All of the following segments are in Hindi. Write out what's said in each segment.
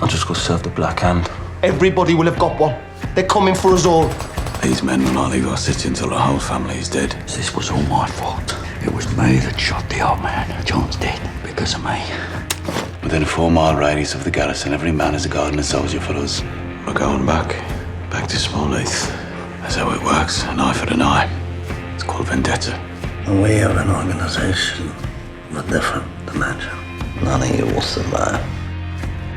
I'll just go serve the Black Hand. Everybody will have got one. They're coming for us all. These men will not leave our city until the whole family is dead. This was all my fault. It was me that shot the old man. John's dead because of me. Within a 4-mile radius of the garrison, every man is a guard and a soldier for us. We're going back to Smallheath. That's how it works, an eye for an eye. It's called vendetta. We have an organization with different dimension. None of you will survive.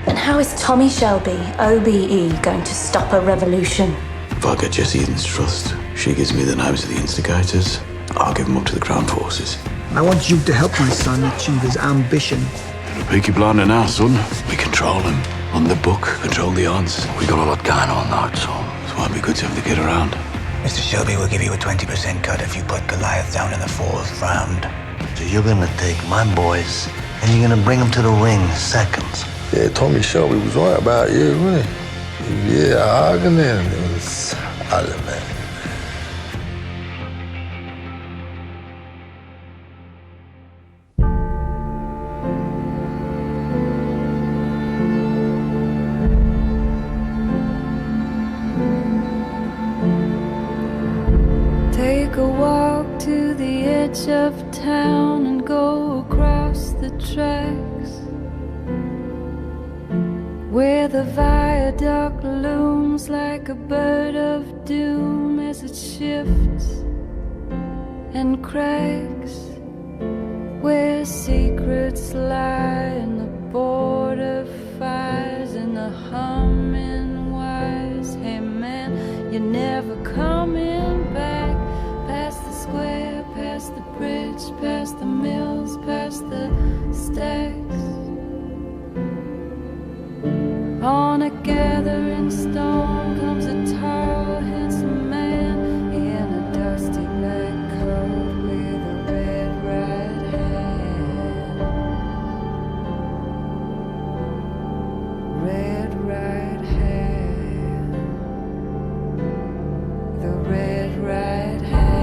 And how is Tommy Shelby, OBE, going to stop a revolution? If I get Jessie Eden's trust, she gives me the names of the instigators, I'll give them up to the Crown Forces. I want you to help my son achieve his ambition. You're a peaky blinder now, son. We control him. On the book, control the odds. We got a lot going on now, Tom. So it'd be good to have the kid around. Mr. Shelby will give you a 20% cut if you put Goliath down in the 4th round. So you're gonna take my boys and you're gonna bring them to the ring in seconds. Yeah, Tommy Shelby was right about you, wasn't he? Yeah, Hagen it was solid, man. Take a walk to the edge of town and go across the tracks, where the viaduct looms like a bird of doom as it shifts and cracks, where secrets lie in the border fires and the humming wires. Hey man, you're never coming back. Past the square, past the bridge, past the mills, past the stacks. On a gathering stone comes a tall, handsome man in a dusty black coat with a red right hand. Red right hand. The red right hand.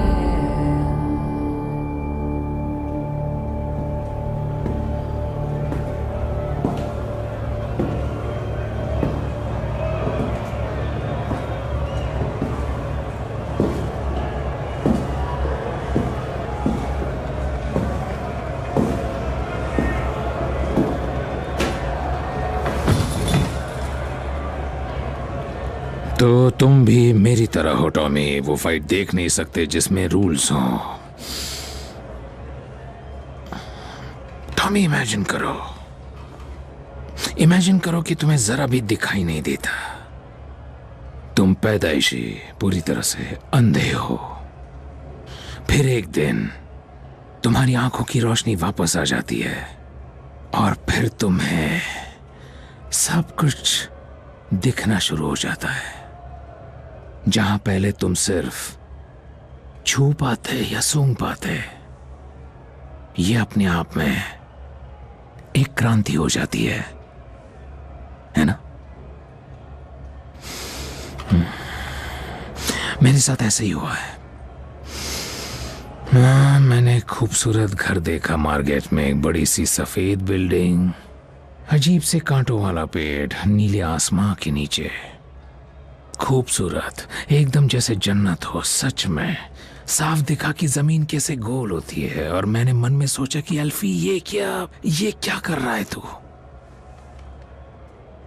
तो तुम भी मेरी तरह हो टॉमी, वो फाइट देख नहीं सकते जिसमें रूल्स हों। टॉमी इमेजिन करो कि तुम्हें जरा भी दिखाई नहीं देता। तुम पैदाइशी पूरी तरह से अंधे हो। फिर एक दिन तुम्हारी आंखों की रोशनी वापस आ जाती है और फिर तुम्हें सब कुछ दिखना शुरू हो जाता है। जहां पहले तुम सिर्फ छू पाते या सूंघ पाते, ये अपने आप में एक क्रांति हो जाती है ना? मेरे साथ ऐसे ही हुआ है। मैंने एक खूबसूरत घर देखा मार्केट में, एक बड़ी सी सफेद बिल्डिंग, अजीब से कांटों वाला पेड़, नीले आसमां के नीचे, खूबसूरत, एकदम जैसे जन्नत हो। सच में साफ दिखा कि जमीन कैसे गोल होती है। और मैंने मन में सोचा कि अल्फी ये क्या कर रहा है तू?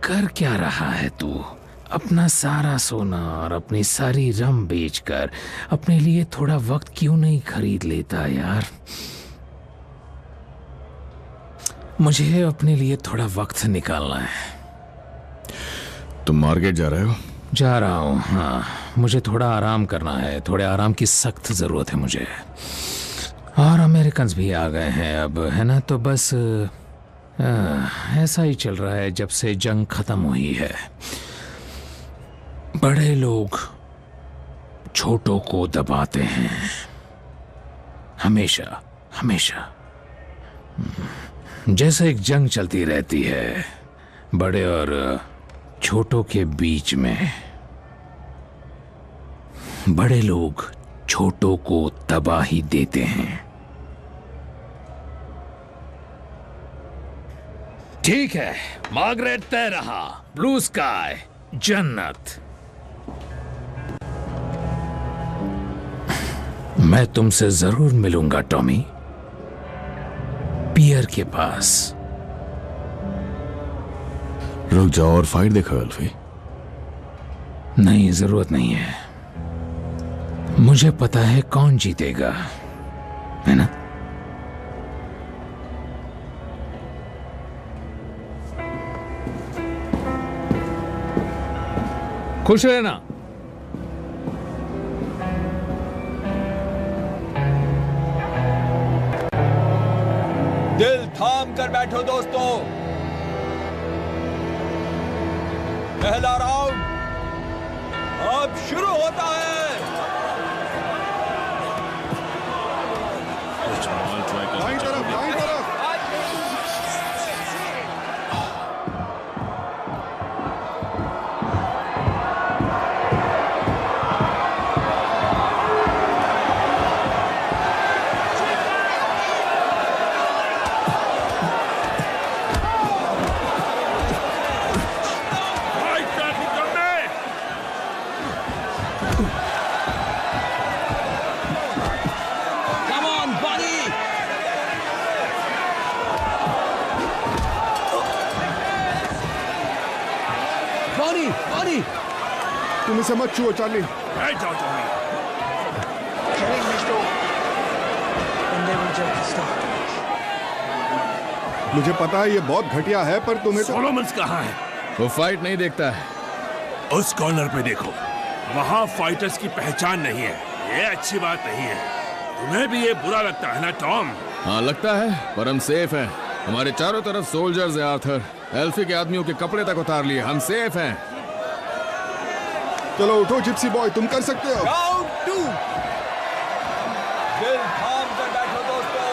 कर क्या रहा है तू? अपना सारा सोना और अपनी सारी रम बेचकर अपने लिए थोड़ा वक्त क्यों नहीं खरीद लेता यार? मुझे अपने लिए थोड़ा वक्त निकालना है। तुम मार्केट जा रहे हो? जा रहा हूँ, हाँ। मुझे थोड़ा आराम करना है, थोड़े आराम की सख्त ज़रूरत है मुझे। और अमेरिकन्स भी आ गए हैं अब, है ना? तो बस ऐसा ही चल रहा है जब से जंग ख़त्म हुई है। बड़े लोग छोटों को दबाते हैं, हमेशा हमेशा। जैसे एक जंग चलती रहती है बड़े और छोटों के बीच में। बड़े लोग छोटों को तबाही देते हैं। ठीक है, मार्गरेट तय रहा। ब्लू स्काई, जन्नत। मैं तुमसे जरूर मिलूंगा टॉमी, पियर के पास। रुक जाओ और फाइट देखो अल्फी। नहीं, जरूरत नहीं है। मुझे पता है कौन जीतेगा, है ना? खुश रहना। दिल थाम कर बैठो दोस्तों। पहला राउंड अब शुरू होता है। तुम इसे मत छुओ चार्ली। बैठ जाओ टॉमी। मुझे पता है ये बहुत घटिया है, पर तुम्हें तो... सोलोमन्स कहाँ है? वो फाइट नहीं देखता है। उस कॉर्नर पे देखो, वहाँ फाइटर्स की पहचान नहीं है। ये अच्छी बात नहीं है। तुम्हें भी ये बुरा लगता है ना टॉम? हाँ लगता है, पर हम सेफ हैं। हमारे चारों तरफ सोल्जर्स हैं आर्थर। एल्फी के आदमियों के कपड़े तक उतार लिए। हम सेफ हैं। चलो उठो जिप्सी बॉय, तुम कर सकते हो। राउंड 2। दिल थाम कर बैठो दोस्तों।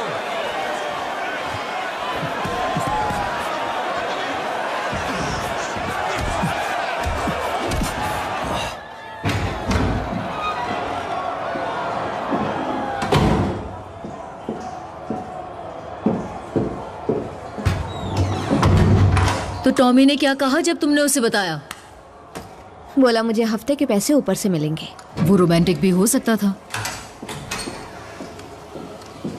तो टॉमी ने क्या कहा जब तुमने उसे बताया? बोला मुझे हफ्ते के पैसे ऊपर से मिलेंगे। वो रोमांटिक भी हो सकता था,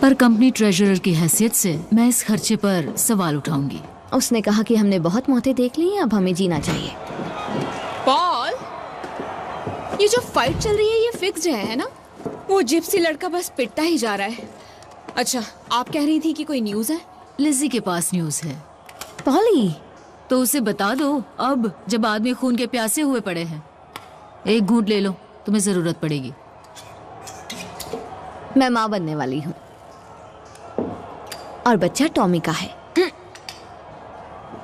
पर कंपनी ट्रेजरर की हैसियत से मैं इस खर्चे पर सवाल उठाऊंगी। उसने कहा कि हमने बहुत मौतें देख ली हैं, अब हमें जीना चाहिए। पॉल, ये जो फाइट चल रही है ये फिक्स्ड है ना? वो जिप्सी लड़का बस पिटता ही जा रहा है। अच्छा, आप कह रही थी कि कोई न्यूज़ है? लिज़ी के पास न्यूज़ है। पॉली, तो उसे बता दो अब, जब आदमी खून के प्यासे हुए पड़े हैं। एक घूंट ले लो, तुम्हें जरूरत पड़ेगी। मैं माँ बनने वाली हूँ और बच्चा टॉमी का है।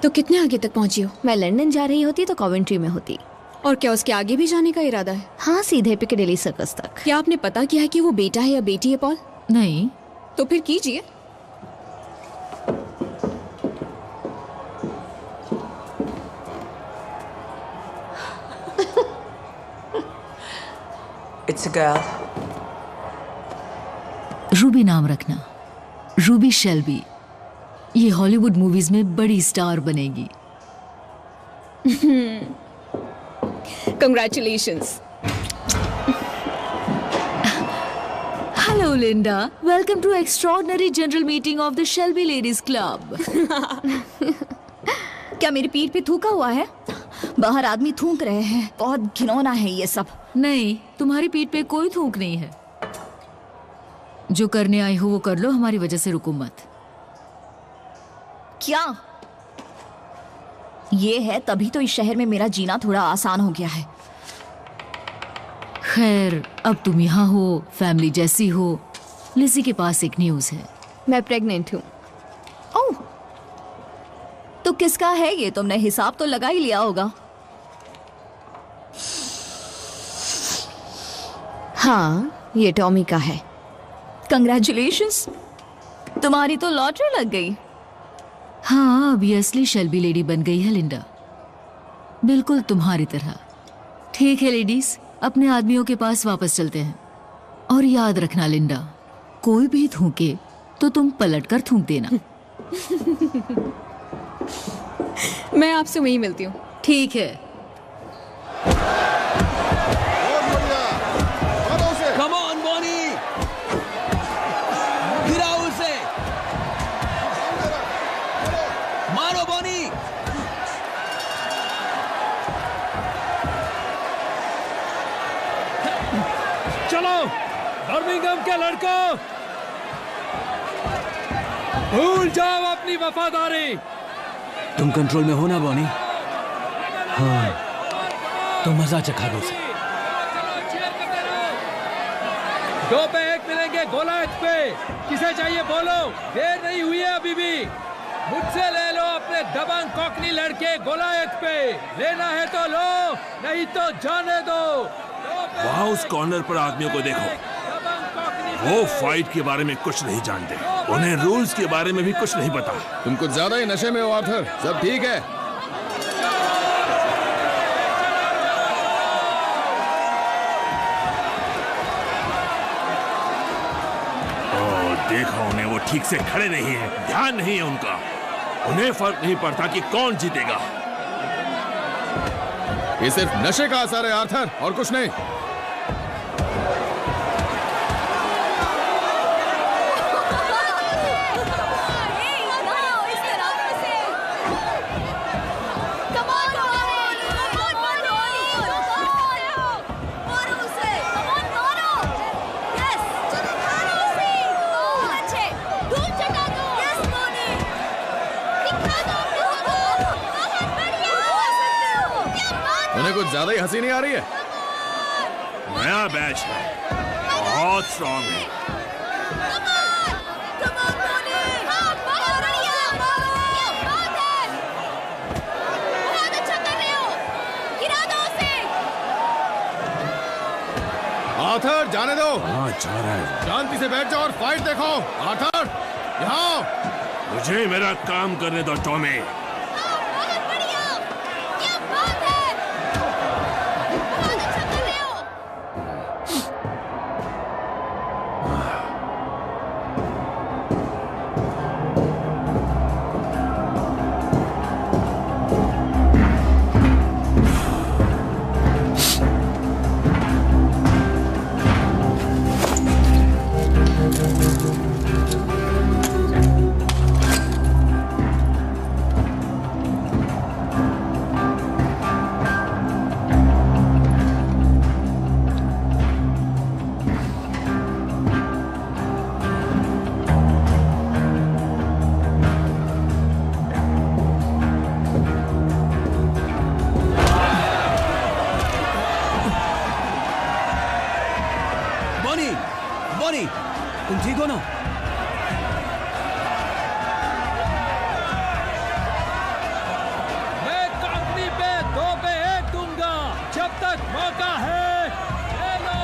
तो कितने आगे तक पहुंची हो? मैं लंदन जा रही होती तो कॉवेंट्री में होती। और क्या उसके आगे भी जाने का इरादा है? हाँ, सीधे पिकेडेली सर्कस तक। क्या आपने पता किया है कि वो बेटा है या बेटी है पॉल? नहीं। तो फिर कीजिए। It's a girl. रूबी नाम रखना, रूबी शेल्बी। ये हॉलीवुड मूवीज में बड़ी स्टार बनेगी। Congratulations. Hello Linda, welcome to extraordinary general meeting of the Shelby Ladies Club. क्या मेरी पीठ पे थूका हुआ है? बाहर आदमी थूक रहे हैं, बहुत घिनौना है ये सब। नहीं, तुम्हारी पीठ पे कोई थूक नहीं है। जो करने आई हो वो कर लो, हमारी वजह से रुको मत। क्या ये है? तभी तो इस शहर में मेरा जीना थोड़ा आसान हो गया है। खैर, अब तुम यहाँ हो, फैमिली जैसी हो। लिज़ी के पास एक न्यूज़ है। मैं प्रेग्नेंट हूँ। ओह, तो किसका है ये? तुमने हिसाब तो लगा ही लिया होगा। हाँ, ये टॉमी का है। कंग्रेचुलेशंस, तुम्हारी तो लॉटरी लग गई। हाँ, अब ये असली शेल्बी लेडी बन गई है लिंडा, बिल्कुल तुम्हारी तरह। ठीक है लेडीज, अपने आदमियों के पास वापस चलते हैं। और याद रखना लिंडा, कोई भी थूके तो तुम पलट कर थूक देना। मैं आपसे वहीं मिलती हूँ। ठीक है। कम ऑन बॉनी, गिराओ उसे, मारो बॉनी। चलो बर्मिंघम के लड़कों, भूल जाओ अपनी वफादारी। तुम कंट्रोल में हो ना बॉनी? हाँ, तो मजा चखा दो उसे। 2 पे 1 मिलेंगे गोलायत पे। किसे चाहिए बोलो, देर नहीं हुई है अभी भी। मुझसे ले लो अपने दबंग कॉकनी लड़के गोलायत पे। लेना है तो लो, नहीं तो जाने दो। वहाँ उस कॉर्नर पर आदमियों को देखो, वो फाइट के बारे में कुछ नहीं जानते, उन्हें रूल्स के बारे में भी कुछ नहीं पता। तुम कुछ ज्यादा ही नशे में हो आर्थर। सब ठीक है? देखो उन्हें, वो ठीक से खड़े नहीं है, ध्यान नहीं है उनका। उन्हें फर्क नहीं पड़ता कि कौन जीतेगा। ये सिर्फ नशे का असर है आर्थर, और कुछ नहीं। उन्हें कुछ ज्यादा ही हंसी नहीं आ रही है। नया बैच है, बहुत स्ट्रॉन्ग है। आर्थर जाने दो। हाँ जा रहा है। शांति से बैठ जाओ और फाइट देखो। आर्थर यहाँ, मुझे मेरा काम करने दो टॉमी। बॉनी, तुम ठीक हो ना? मैं कंपनी पे 2 पे 1 दूंगा। जब तक मौका है ले लो।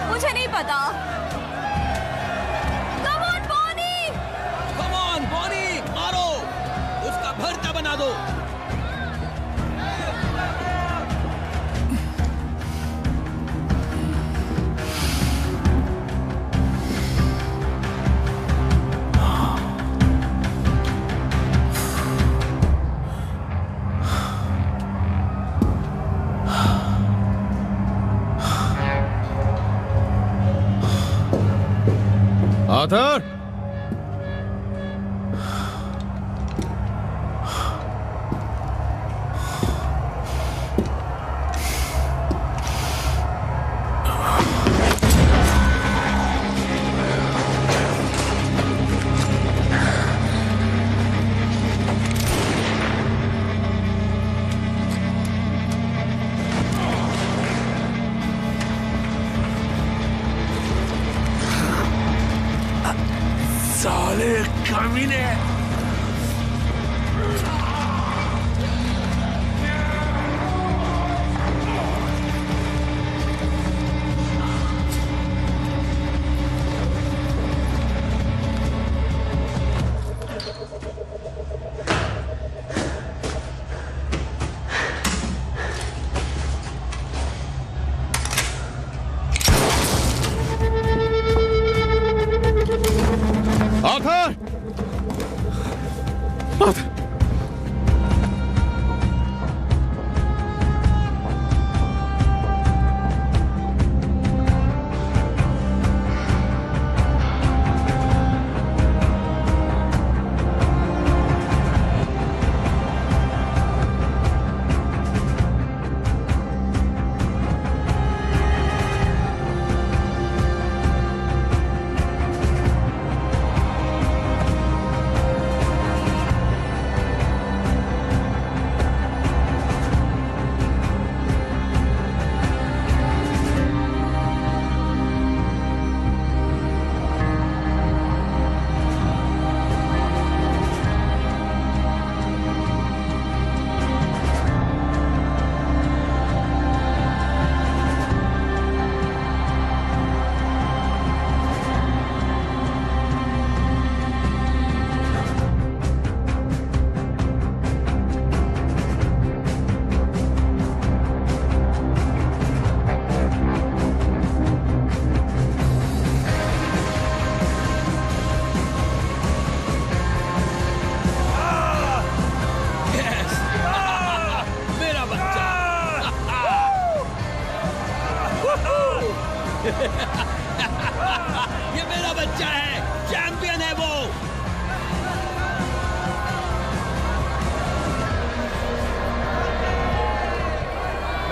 मुझे नहीं पता। Come on, Bonnie! Come on, Bonnie! मारो! उसका भरता बना दो। आर्थर,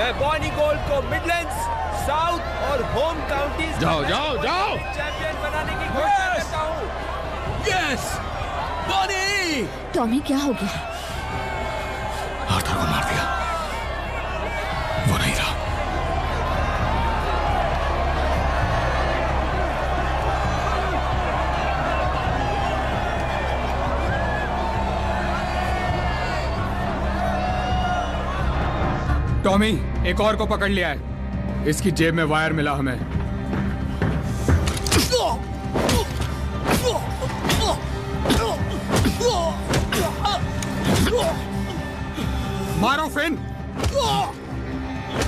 मैं बॉनी गोल्ड को मिडलैंड्स, साउथ और होम काउंटीज जाओ जाओ जाओ चैंपियन बनाने की घोषणा करता हूँ। Yes Bonnie. टॉमी क्या हो गया? आर्थर को मार दिया, वो नहीं रहा। टॉमी, एक और को पकड़ लिया है। इसकी जेब में वायर मिला हमें। मारो फिन,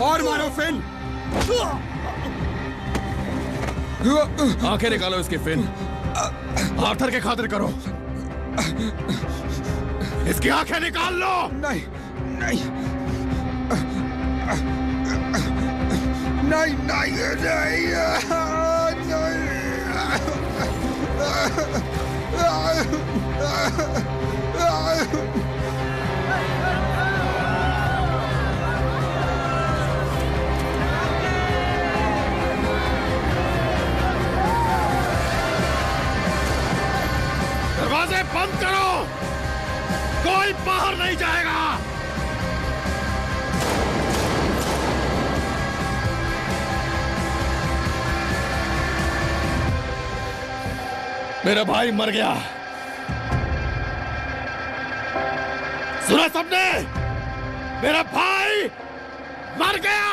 और मारो फिन। आंखें निकालो इसकी फिन। आर्थर के खातिर करो। इसकी आंखें निकाल लो। नहीं नहीं नहीं नहीं नहीं। दरवाजे बंद करो, कोई बाहर नहीं जाएगा। मेरा भाई मर गया, सुना सबने? मेरा भाई मर गया।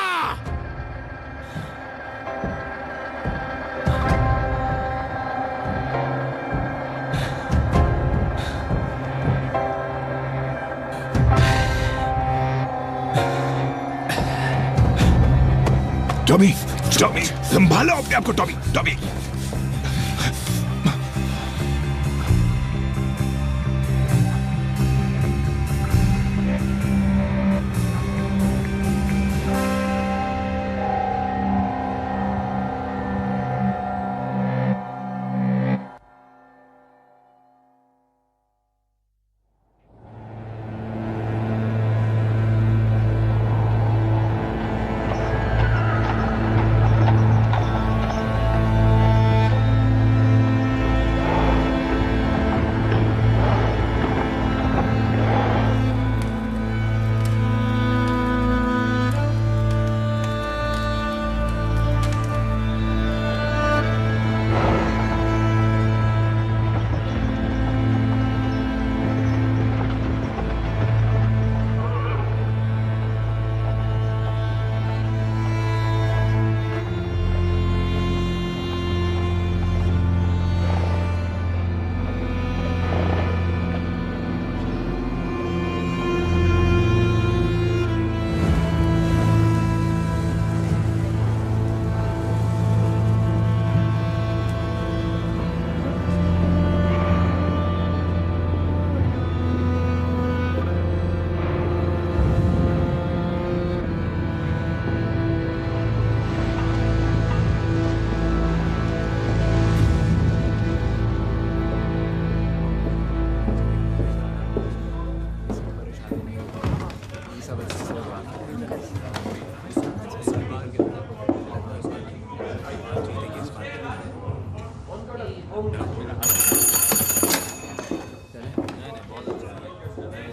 टॉमी, टॉमी, संभालो अपने आप को। Tommy, Tommy.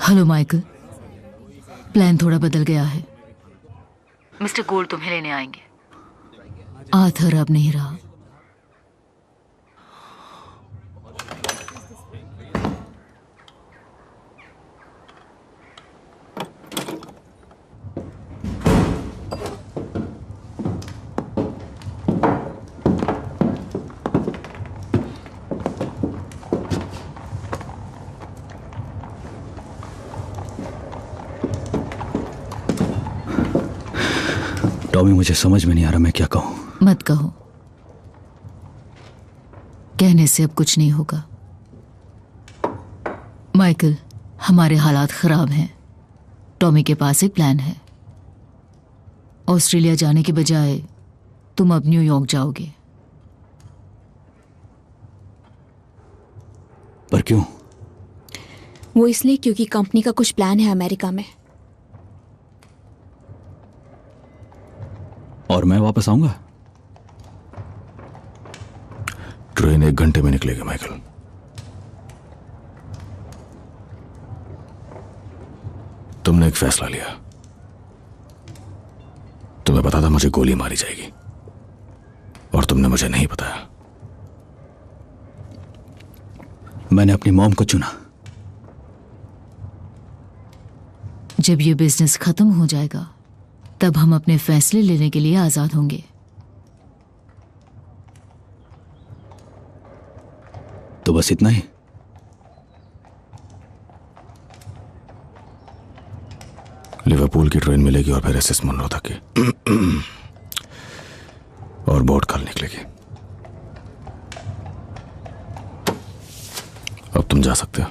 Hello Michael, plan थोड़ा बदल गया है। मिस्टर गोल्ड तुम्हें लेने आएंगे। आर्थर अब नहीं रहा। टॉमी, मुझे समझ में नहीं आ रहा मैं क्या कहूं। मत कहो, कहने से अब कुछ नहीं होगा। माइकल, हमारे हालात खराब हैं। टॉमी के पास एक प्लान है। ऑस्ट्रेलिया जाने के बजाय तुम अब न्यूयॉर्क जाओगे। पर क्यों? वो इसलिए क्योंकि कंपनी का कुछ प्लान है अमेरिका में। और मैं वापस आऊंगा। ट्रेन 1 घंटे में निकलेगी माइकल। तुमने एक फैसला लिया। तुम्हें पता था मुझे गोली मारी जाएगी और तुमने मुझे नहीं बताया। मैंने अपनी मॉम को चुना। जब ये बिजनेस खत्म हो जाएगा तब हम अपने फैसले लेने के लिए आजाद होंगे। तो बस इतना ही। लिवरपूल की ट्रेन मिलेगी और फिर एसएस मनरो तक की और बोट कल निकलेगी। अब तुम जा सकते हो।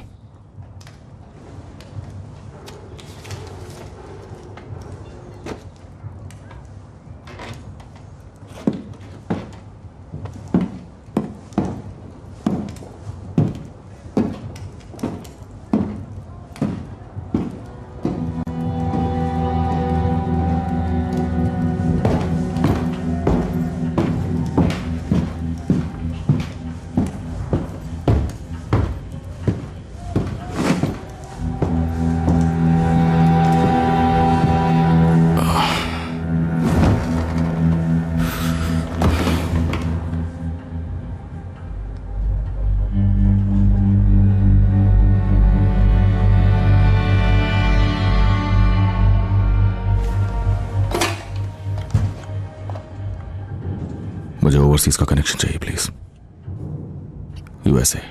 मुझे ओवरसीज का कनेक्शन चाहिए प्लीज। यूएसए।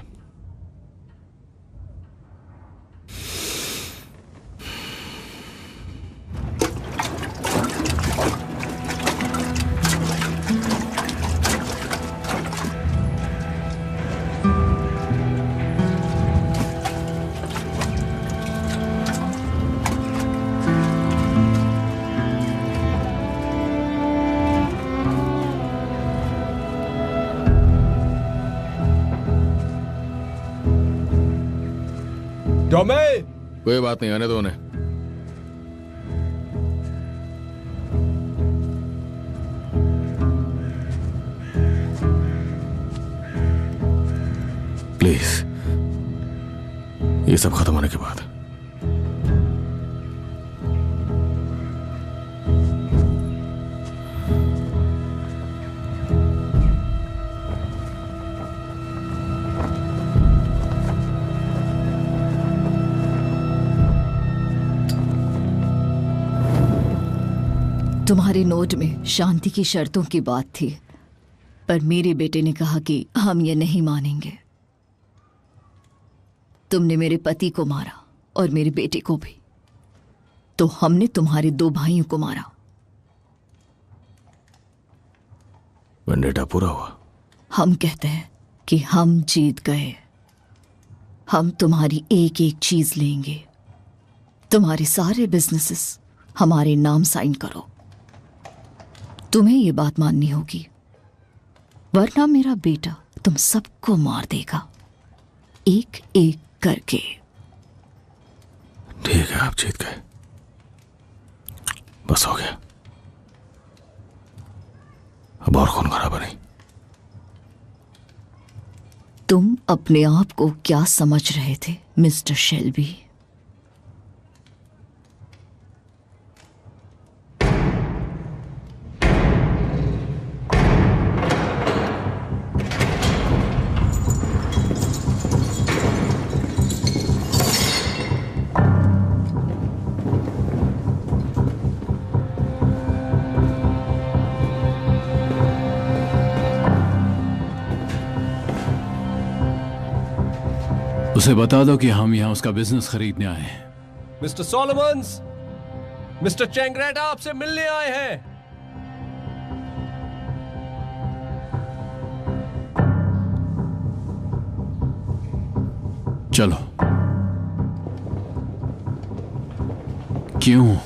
कोई बात नहीं, आने दो उन्हें। प्लीज, ये सब खत्म होने के बाद तुम्हारे नोट में शांति की शर्तों की बात थी, पर मेरे बेटे ने कहा कि हम ये नहीं मानेंगे। तुमने मेरे पति को मारा और मेरे बेटे को भी, तो हमने तुम्हारे 2 भाइयों को मारा। वेंडेटा पूरा हुआ। हम कहते हैं कि हम जीत गए। हम तुम्हारी एक एक चीज लेंगे। तुम्हारे सारे बिजनेसेस हमारे नाम साइन करो। तुम्हें ये बात माननी होगी, वरना मेरा बेटा तुम सबको मार देगा, एक एक करके। ठीक है, आप जीत गए, बस हो गया। अब और खून खराबा नहीं। तुम अपने आप को क्या समझ रहे थे मिस्टर शेल्बी? उसे बता दो कि हम यहां उसका बिजनेस खरीदने आए हैं। मिस्टर सोलोमन्स, मिस्टर चेंगरेटा आपसे मिलने आए हैं। चलो। क्यों?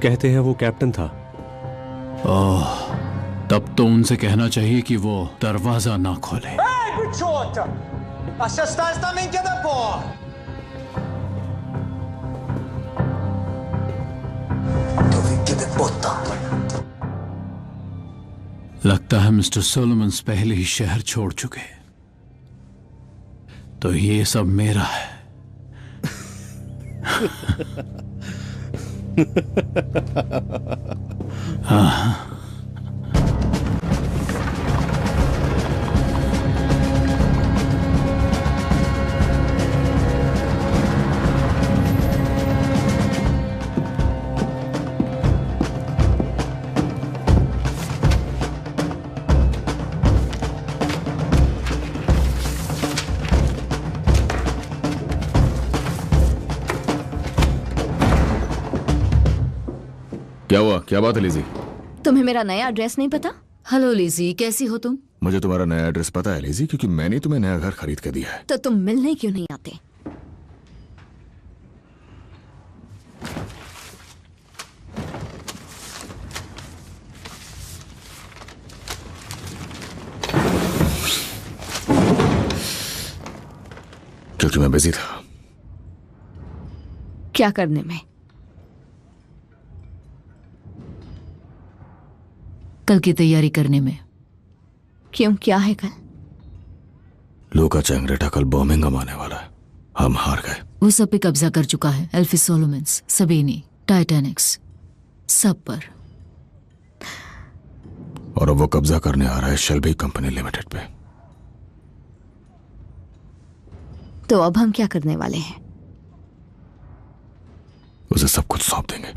कहते हैं वो कैप्टन था। ओह, तब तो उनसे कहना चाहिए कि वो दरवाजा ना खोले। de puta. लगता है मिस्टर सोलोमन्स पहले ही शहर छोड़ चुके, तो ये सब मेरा है। हाँ। क्या हुआ? क्या बात है लिजी? तुम्हें मेरा नया एड्रेस नहीं पता? हेलो लिजी, कैसी हो तुम? मुझे तुम्हारा नया एड्रेस पता है लिजी, क्योंकि मैंने तुम्हें नया घर खरीद के दिया है। तो तुम मिलने क्यों नहीं आते? क्योंकि मैं बिजी था। क्या करने में? कल की तैयारी करने में। क्यों, क्या है कल? लूका चैंग्रेटा कल बर्मिंघम आने वाला है। हम हार गए। वो सब पे कब्जा कर चुका है। एल्फी सोलोमन्स, सबीनी, टाइटैनिक्स, सब पर। और अब वो कब्जा करने आ रहा है शेल्बी कंपनी लिमिटेड पे। तो अब हम क्या करने वाले हैं? उसे सब कुछ सौंप देंगे।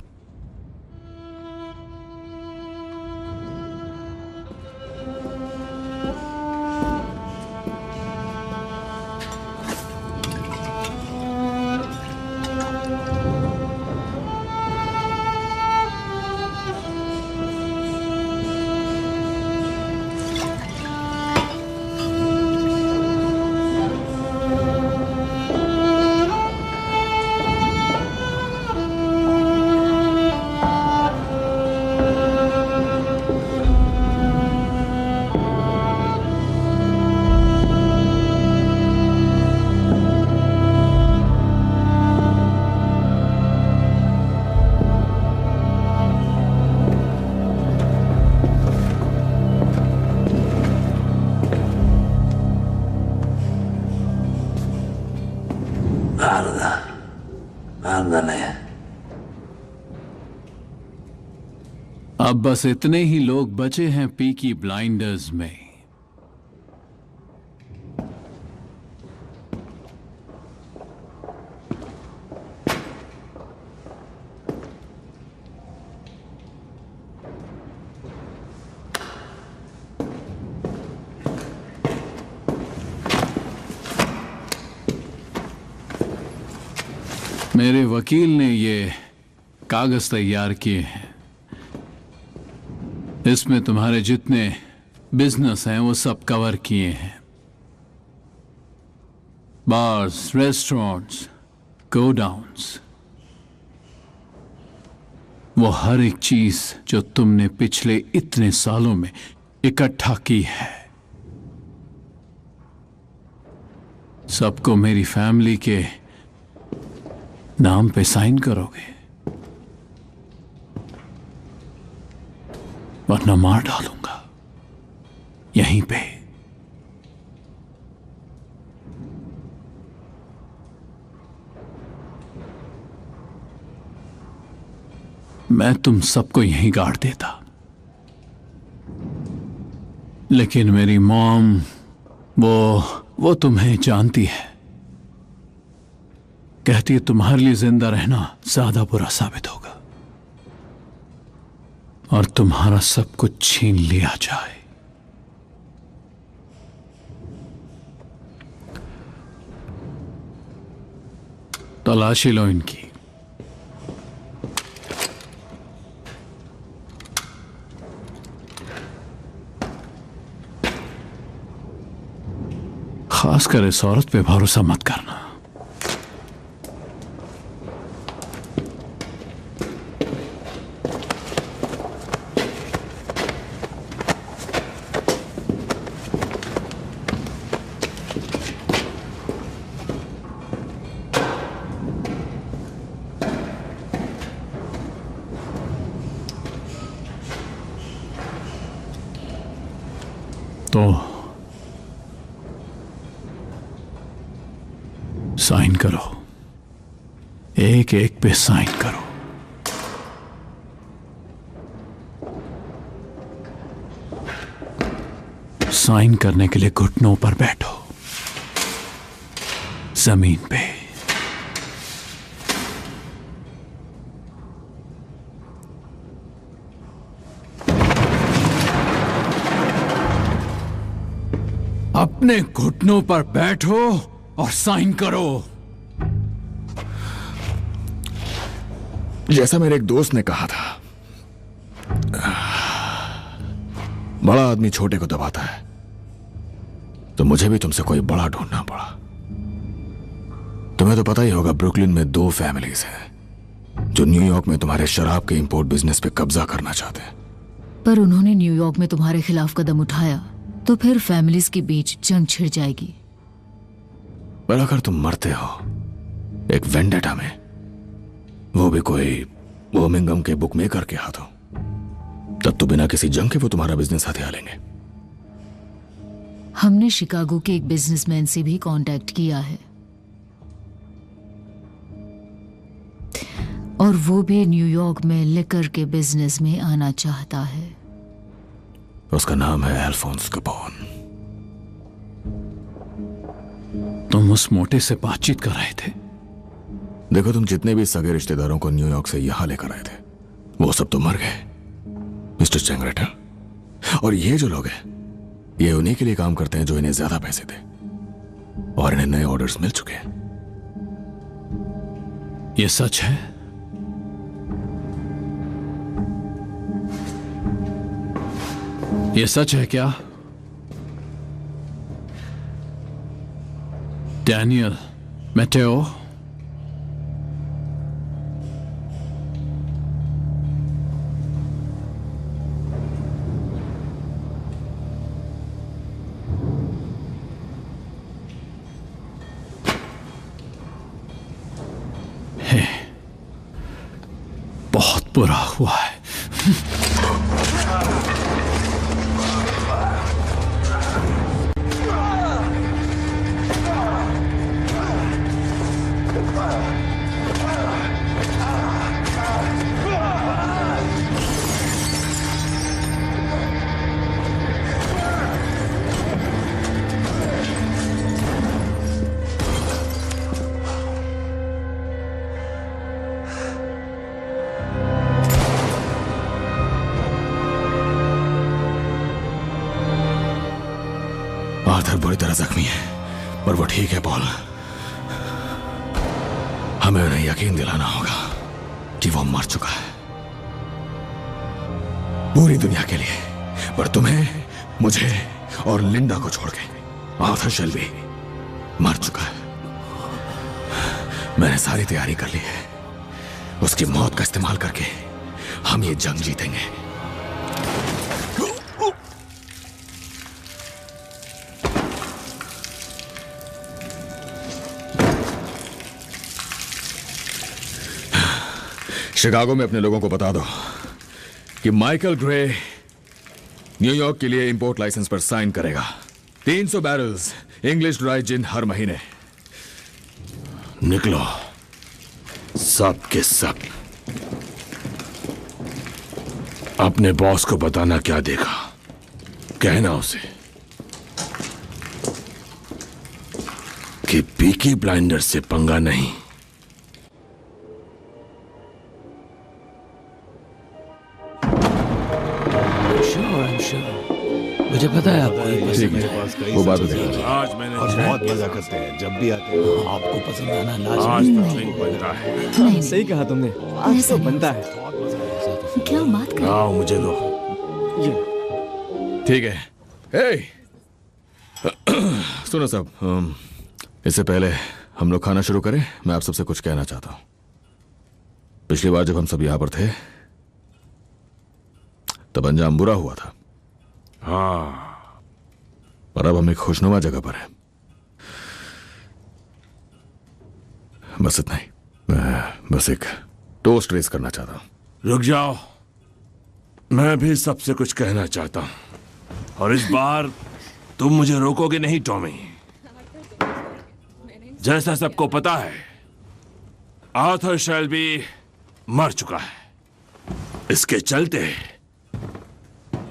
अब बस इतने ही लोग बचे हैं पीकी ब्लाइंडर्स में। मेरे वकील ने ये कागज तैयार किए हैं। इसमें तुम्हारे जितने बिजनेस हैं वो सब कवर किए हैं। बार्स, रेस्टोरेंट्स, गोडाउन्स, वो हर एक चीज जो तुमने पिछले इतने सालों में इकट्ठा की है, सबको मेरी फैमिली के नाम पे साइन करोगे, वरना मार डालूंगा यहीं पे। मैं तुम सबको यहीं गाड़ देता, लेकिन मेरी मॉम वो तुम्हें जानती है। कहती है तुम्हारे लिए जिंदा रहना ज्यादा बुरा साबित होगा और तुम्हारा सब कुछ छीन लिया जाए। तलाशी लो इनकी। खासकर इस औरत पे भरोसा मत करना। तो साइन करो, एक एक पे साइन करो। साइन करने के लिए घुटनों पर बैठो, जमीन पे। अपने घुटनों पर बैठो और साइन करो। जैसा मेरे एक दोस्त ने कहा था, बड़ा आदमी छोटे को दबाता है, तो मुझे भी तुमसे कोई बड़ा ढूंढना पड़ा। तुम्हें तो पता ही होगा, ब्रुकलिन में 2 फैमिलीज हैं जो न्यूयॉर्क में तुम्हारे शराब के इंपोर्ट बिजनेस पे कब्जा करना चाहते हैं। पर उन्होंने न्यूयॉर्क में तुम्हारे खिलाफ कदम उठाया तो फिर फैमिलीज के बीच जंग छिड़ जाएगी। पर अगर तुम मरते हो एक वेंडेटा में, वो भी कोई बर्मिंघम के बुकमेकर के हाथों, तब तो बिना किसी जंग के वो तुम्हारा बिजनेस हथिया लेंगे। हमने शिकागो के एक बिजनेसमैन से भी कांटेक्ट किया है, और वो भी न्यूयॉर्क में लिकर के बिजनेस में आना चाहता है। उसका नाम है अल्फोंस कैपोन। तुम उस मोटे से बातचीत कर रहे थे? देखो, तुम जितने भी सगे रिश्तेदारों को न्यूयॉर्क से यहां लेकर आए थे, वो सब तो मर गए, मिस्टर चैंगरेटा। और ये जो लोग हैं, ये उन्हीं के लिए काम करते हैं जो इन्हें ज्यादा पैसे दे, और इन्हें नए ऑर्डर्स मिल चुके हैं। ये सच है? ये सच है क्या? Daniel Mateo? बहुत बुरा हुआ है। आर्थर बुरी तरह जख्मी है, पर वो ठीक है पॉल। हमें उन्हें यकीन दिलाना होगा कि वो मर चुका है, पूरी दुनिया के लिए। पर तुम्हें, मुझे और लिंडा को छोड़ के आर्थर शेल्बी मर चुका है। मैंने सारी तैयारी कर ली है। उसकी मौत का इस्तेमाल करके हम ये जंग जीतेंगे। शिकागो में अपने लोगों को बता दो कि माइकल ग्रे न्यूयॉर्क के लिए इंपोर्ट लाइसेंस पर साइन करेगा। 300 बैरल्स इंग्लिश ड्राई जिन हर महीने। निकलो सब के सब। अपने बॉस को बताना क्या देखा, कहना उसे कि पीकी ब्लाइंडर से पंगा नहीं। मुझे पता है आपको वो बात है। आज मैंने बहुत मजा करते हैं जब भी आते हैं। आपको पसंद आना लाजमी बनता है। सही कहा तुमने, आज तो बनता है। क्या बात कर? आओ मुझे दो। ठीक है। हे सुनो सब, इससे पहले हम लोग खाना शुरू करें, मैं आप सबसे कुछ कहना चाहता हूं। पिछली बार जब हम सब यहां पर थे तब अंजाम बुरा हुआ था। हाँ, पर अब हम एक खुशनुमा जगह पर हैं। बस इतना ही। मैं बस एक टोस्ट रेस करना चाहता हूं। रुक जाओ, मैं भी सबसे कुछ कहना चाहता हूं। और इस बार तुम मुझे रोकोगे नहीं टॉमी। जैसा सबको पता है, आर्थर शेल्बी मर चुका है। इसके चलते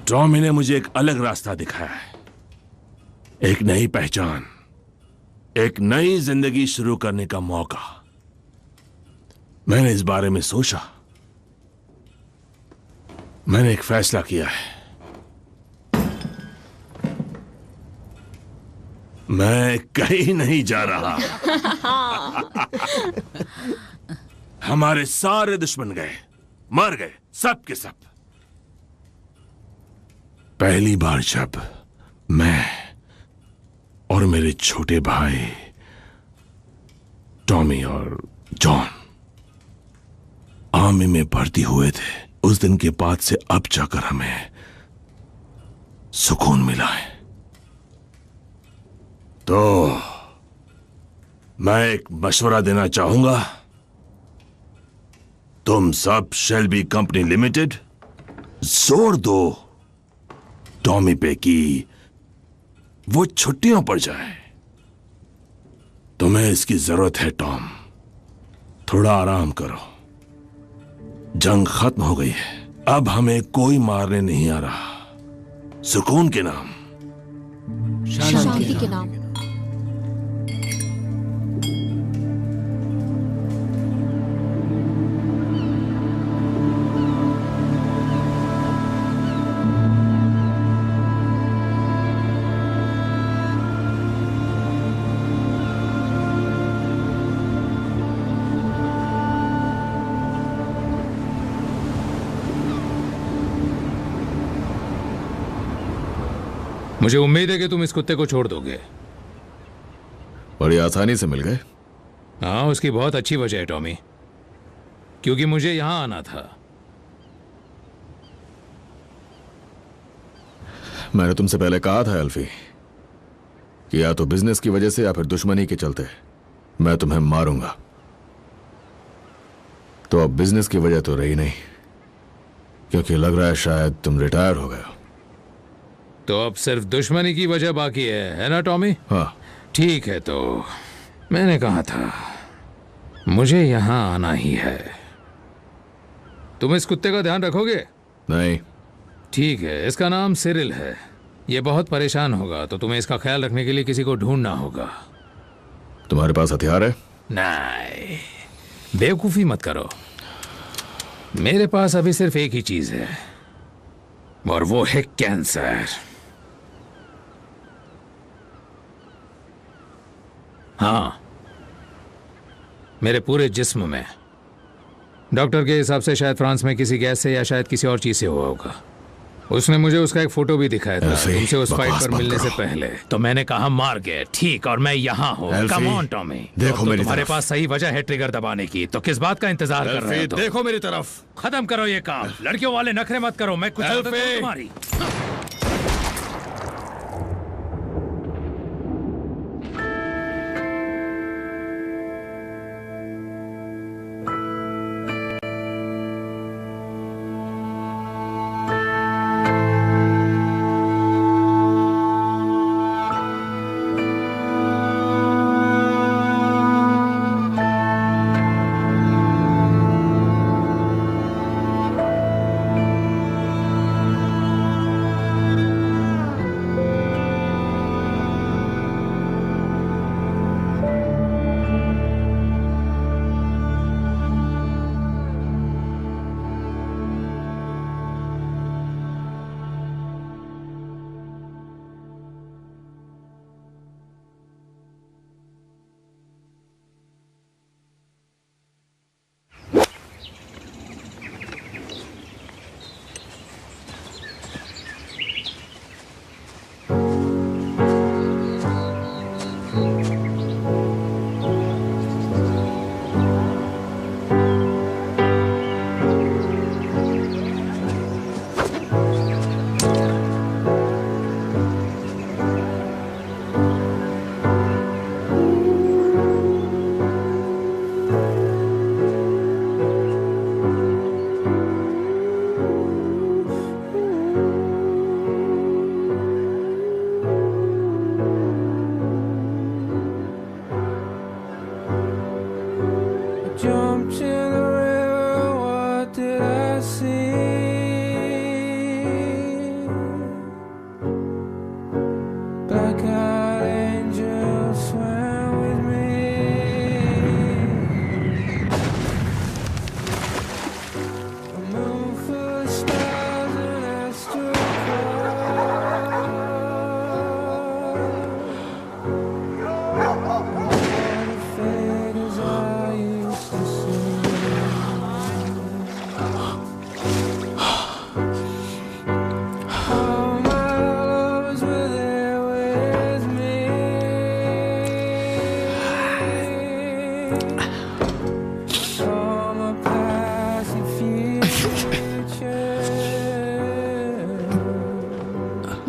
टॉमी ने मुझे एक अलग रास्ता दिखाया है, एक नई पहचान, एक नई जिंदगी शुरू करने का मौका। मैंने इस बारे में सोचा, मैंने एक फैसला किया है। मैं कहीं नहीं जा रहा। हमारे सारे दुश्मन गए, मर गए, सब के सब। पहली बार जब मैं और मेरे छोटे भाई टॉमी और जॉन आर्मी में भर्ती हुए थे, उस दिन के बाद से अब जाकर हमें सुकून मिला है। तो मैं एक मशवरा देना चाहूंगा, तुम सब शेल्बी कंपनी लिमिटेड जोर दो टॉमी पे कि वो छुट्टियों पर जाए। तुम्हें इसकी जरूरत है टॉम, थोड़ा आराम करो। जंग खत्म हो गई है, अब हमें कोई मारने नहीं आ रहा। सुकून के नाम, शांति के नाम। मुझे उम्मीद है कि तुम इस कुत्ते को छोड़ दोगे। बड़ी आसानी से मिल गए। हाँ, उसकी बहुत अच्छी वजह है टॉमी, क्योंकि मुझे यहां आना था। मैंने तुमसे पहले कहा था एल्फी कि या तो बिजनेस की वजह से या फिर दुश्मनी के चलते मैं तुम्हें मारूंगा। तो अब बिजनेस की वजह तो रही नहीं, क्योंकि लग रहा है शायद तुम रिटायर हो गए हो। तो अब सिर्फ दुश्मनी की वजह बाकी है ना टॉमी? हाँ। ठीक है, तो मैंने कहा था मुझे यहां आना ही है। तुम इस कुत्ते का ध्यान रखोगे? नहीं। ठीक है, इसका नाम सिरिल है। ये बहुत परेशान होगा, तो तुम्हें इसका ख्याल रखने के लिए किसी को ढूंढना होगा। तुम्हारे पास हथियार है? नहीं, बेवकूफी मत करो। मेरे पास अभी सिर्फ एक ही चीज है, और वो है कैंसर। हाँ, मेरे पूरे जिस्म में। डॉक्टर के हिसाब से शायद फ्रांस में किसी गैस से या शायद किसी और चीज से हुआ होगा। उसने मुझे उसका एक फोटो भी दिखाया था तुमसे उस फाइट पर मिलने से पहले। तो मैंने कहा मार गए, ठीक, और मैं यहाँ हूँ। कम ऑन टॉमी, देखो तो तुम्हारे पास सही वजह है ट्रिगर दबाने की, तो किस बात का इंतजार कर रहे हो? देखो मेरी तरफ। खत्म करो ये काम। लड़कियों वाले नखरे मत करो, मैं कुछ तुम्हारी। Jumped in the river, what did I see? Black-eyed angel swam with me. A moon full of stars and I stood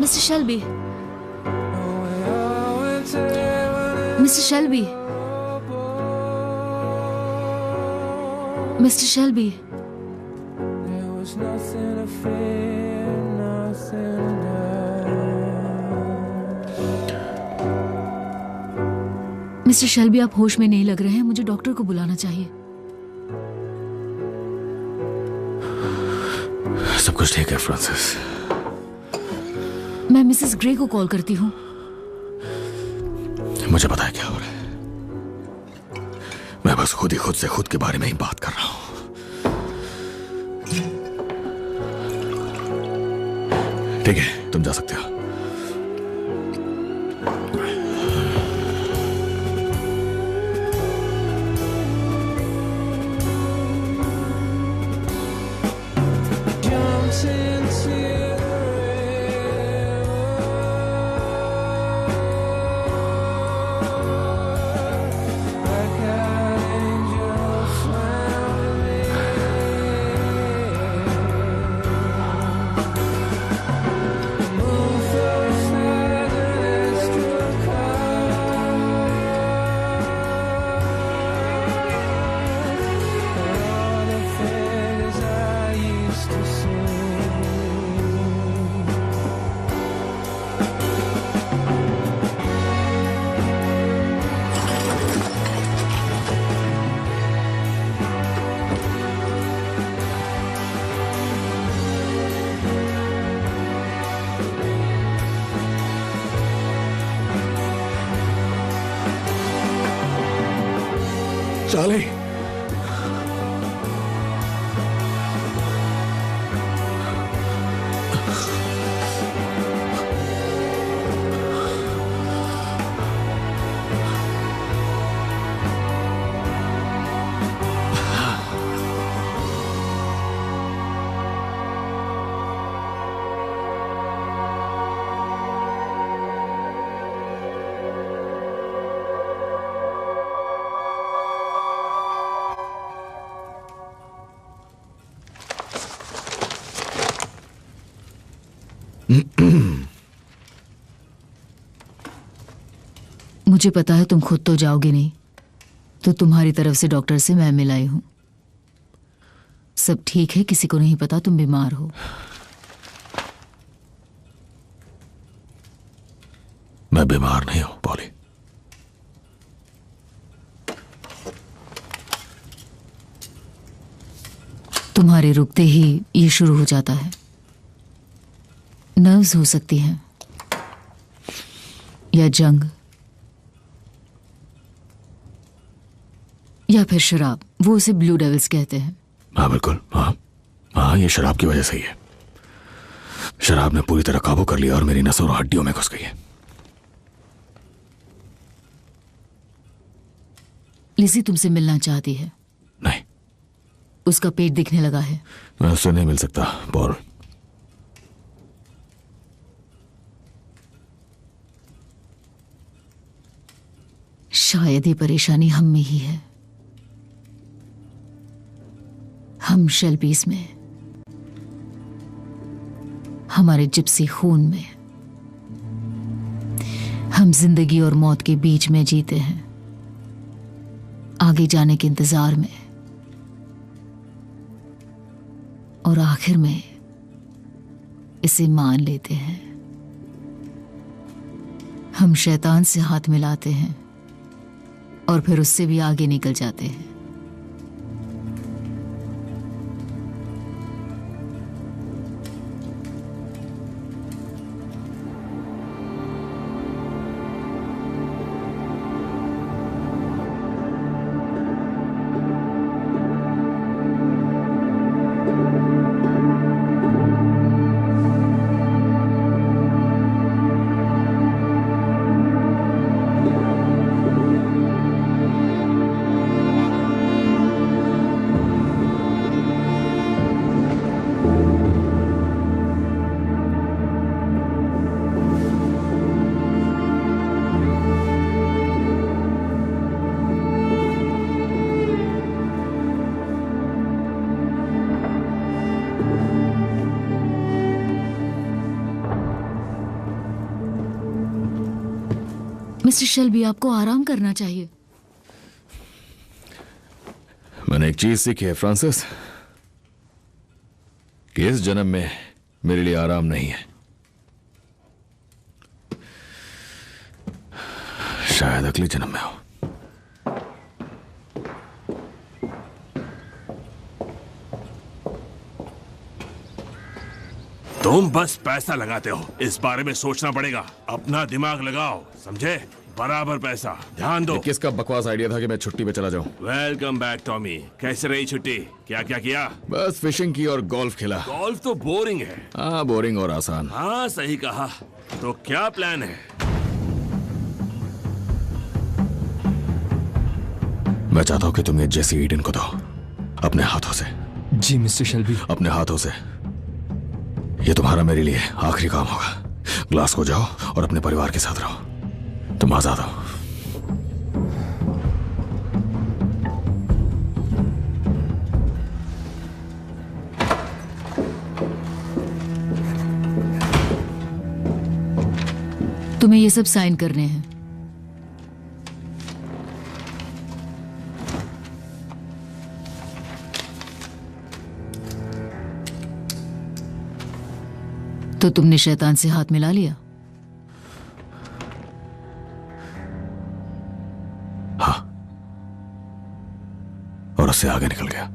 Mr. Shelby. Mr. Shelby. Mr. Shelby. There was nothing to fear, nothing to mister Shelby, आप होश में नहीं लग रहे हैं। मुझे डॉक्टर को बुलाना चाहिए। सब कुछ ठीक है फ्रांसिस। मैं मिसेस ग्रे को कॉल करती हूँ। मुझे पता है क्या हो रहा है। मैं बस खुद से खुद के बारे में ही बात कर रहा हूं। ठीक है, तुम जा सकते हो। Charlie. मुझे पता है तुम खुद तो जाओगे नहीं, तो तुम्हारी तरफ से डॉक्टर से मैं मिलाई हूं। सब ठीक है, किसी को नहीं पता तुम बीमार हो। मैं बीमार नहीं हूं पॉली। तुम्हारे रुकते ही ये शुरू हो जाता है। नर्व्स हो सकती हैं या जंग या फिर शराब। वो उसे ब्लू डेविल्स कहते हैं। हाँ बिल्कुल, हाँ ये शराब की वजह से ही है। शराब ने पूरी तरह काबू कर लिया और मेरी नसों और हड्डियों में घुस गई है। लिज़ी तुमसे मिलना चाहती है। नहीं, उसका पेट दिखने लगा है। मैं उससे नहीं मिल सकता पॉल। शायद ये परेशानी हम में ही है, हम शेल्बीज में, हमारे जिप्सी खून में। हम जिंदगी और मौत के बीच में जीते हैं, आगे जाने के इंतजार में, और आखिर में इसे मान लेते हैं। हम शैतान से हाथ मिलाते हैं और फिर उससे भी आगे निकल जाते हैं। मिस्टर शेल्बी, आपको आराम करना चाहिए। मैंने एक चीज सीखी है फ्रांसिस, कि इस जन्म में मेरे लिए आराम नहीं है। शायद अगले जन्म में हो। तुम बस पैसा लगाते हो, इस बारे में सोचना पड़ेगा। अपना दिमाग लगाओ, समझे? बराबर पैसा। ध्यान दो। किसका बकवास आइडिया था कि मैं छुट्टी पे चला जाऊं? Welcome back Tommy. कैसे रही छुट्टी? क्या क्या किया? बस फिशिंग की और गोल्फ खेला। गोल्फ तो बोरिंग है। हाँ, बोरिंग और आसान। हाँ, सही कहा। तो क्या प्लान है? मैं चाहता हूं कि तुम ये जेसी ईडन को दो, अपने हाथों से। जी मिस्टर शेल्बी। अपने हाथों से। ये तुम्हारा मेरे लिए आखिरी काम होगा। ग्लास को जाओ और अपने परिवार के साथ रहो। तुम आजाद हो। तुम्हें ये सब साइन करने हैं। तो तुमने शैतान से हाथ मिला लिया? हाँ, और उससे आगे निकल गया।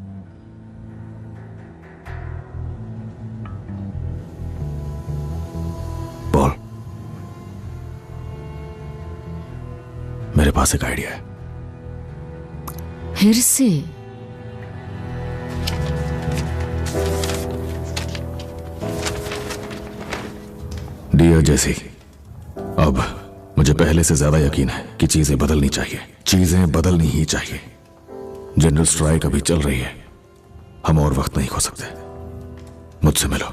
बोल। मेरे पास एक आइडिया है। फिर से? डियर जेसी, अब मुझे पहले से ज्यादा यकीन है कि चीजें बदलनी चाहिए। चीजें बदलनी ही चाहिए। जनरल स्ट्राइक अभी चल रही है। हम और वक्त नहीं खो सकते। मुझसे मिलो।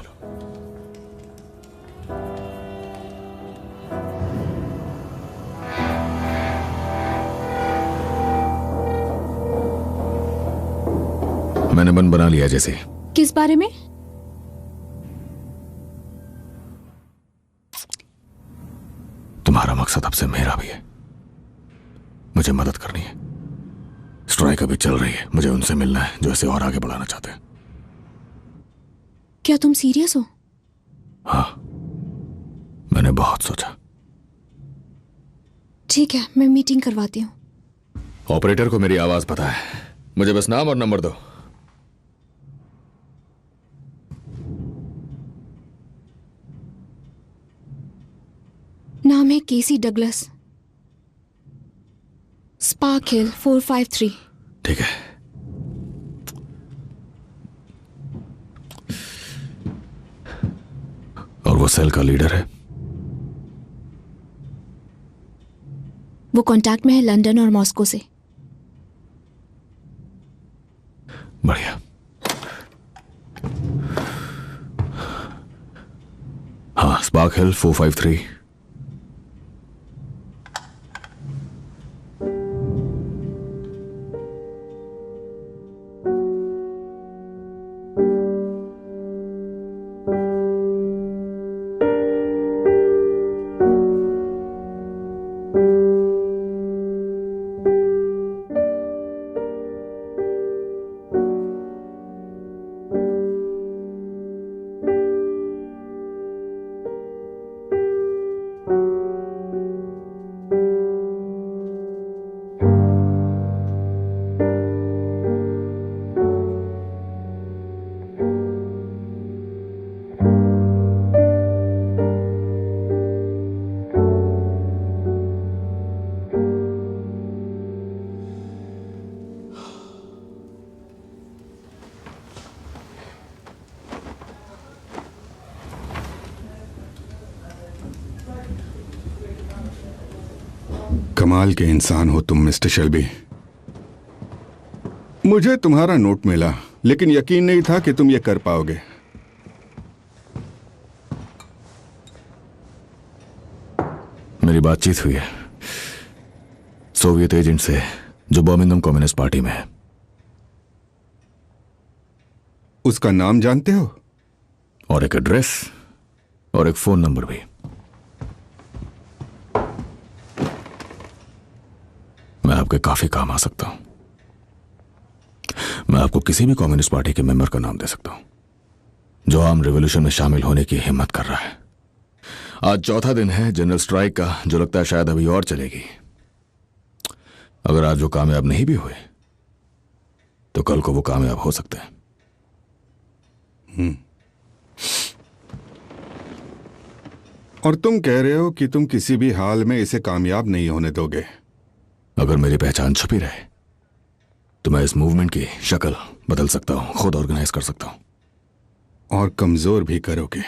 मैंने मन बना लिया जैसे। किस बारे में? तुम्हारा मकसद अब से मेरा भी है। मुझे मदद करनी है। स्ट्राइक अभी चल रही है। मुझे उनसे मिलना है जो इसे और आगे बढ़ाना चाहते हैं। क्या तुम सीरियस हो? हाँ, मैंने बहुत सोचा। ठीक है, मैं मीटिंग करवाती हूँ। ऑपरेटर को मेरी आवाज पता है। मुझे बस नाम और नंबर दो। नाम है केसी डगलस। स्पार्क हिल 453। ठीक है। और वो सेल का लीडर है? वो कांटेक्ट में है लंदन और मॉस्को से। बढ़िया। हाँ, स्पार्क हिल 453। कमाल के इंसान हो तुम मिस्टर शेल्बी। मुझे तुम्हारा नोट मिला, लेकिन यकीन नहीं था कि तुम ये कर पाओगे। मेरी बातचीत हुई है सोवियत एजेंट से जो बर्मिंघम कम्युनिस्ट पार्टी में है। उसका नाम जानते हो? और एक एड्रेस और एक फोन नंबर भी। आपके काफी काम आ सकता हूं। मैं आपको किसी भी कम्युनिस्ट पार्टी के मेंबर का नाम दे सकता हूं जो आर्म रिवॉल्यूशन में शामिल होने की हिम्मत कर रहा है। आज चौथा दिन है जनरल स्ट्राइक का, जो लगता है शायद अभी और चलेगी। अगर आज वो कामयाब नहीं भी हुए तो कल को वो कामयाब हो सकते हैं। और तुम कह रहे हो कि तुम किसी भी हाल में इसे कामयाब नहीं होने दोगे। अगर मेरी पहचान छुपी रहे तो मैं इस मूवमेंट की शक्ल बदल सकता हूं, खुद ऑर्गेनाइज कर सकता हूं। और कमजोर भी करोगे।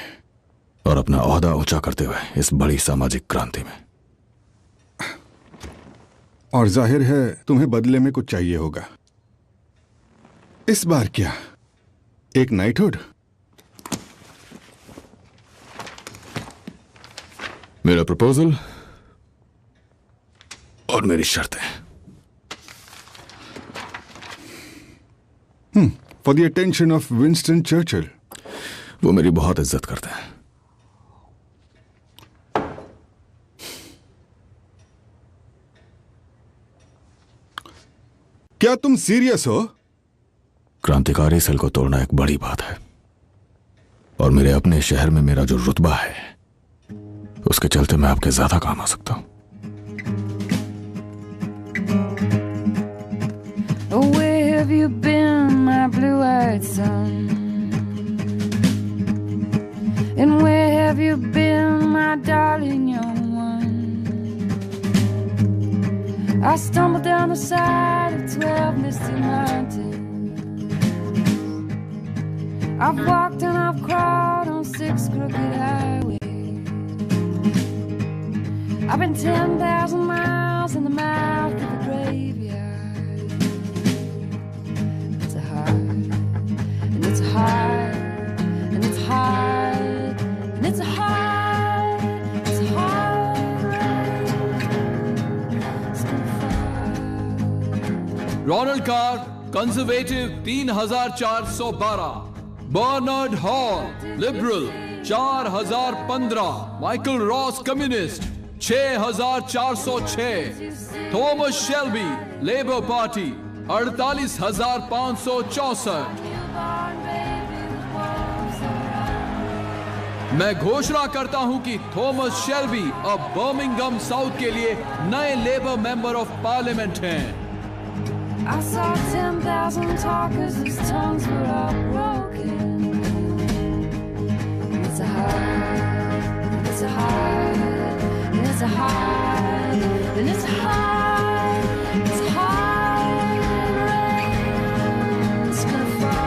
और अपना ओहदा ऊंचा करते हुए इस बड़ी सामाजिक क्रांति में। और जाहिर है तुम्हें बदले में कुछ चाहिए होगा। इस बार क्या, एक नाइटहुड? मेरा प्रपोजल और मेरी शर्तें। For the attention of Winston Churchill. वो मेरी बहुत इज्जत करते हैं। क्या तुम सीरियस हो? क्रांतिकारी सेल को तोड़ना एक बड़ी बात है, और मेरे अपने शहर में मेरा जो रुतबा है उसके चलते मैं आपके ज्यादा काम आ सकता हूं। Where have you been, my blue-eyed son? And where have you been, my darling young one? I stumbled down the side of 12 misty mountains. I've walked and I've crawled on 6 crooked highways. I've been 10,000 miles in the mouth of a graveyard. It's a hard, and it's hard, and it's hard, and it's a hard, it's a hard ride. Ronald Carr Conservative 3412, Bernard Hall Liberal 4015, Michael Ross Communist 6406, Thomas Shelby Labour Party 48564। मैं घोषणा करता हूं कि थॉमस शेल्बी अब बर्मिंघम साउथ के लिए नए लेबर मेंबर ऑफ पार्लियामेंट हैं। I saw 10,000 talkers whose tongues were all broken. It's a hard, it's a hard, it's a hard, and it's a hard, it's a hard rain. It's gonna fall.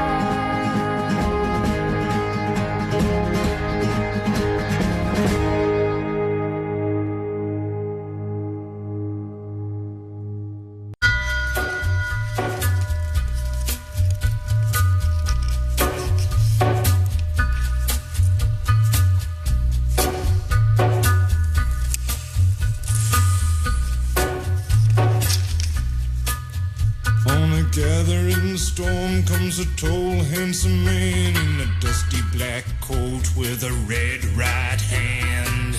Gathering storm comes a tall, handsome man in a dusty black coat with a red right hand.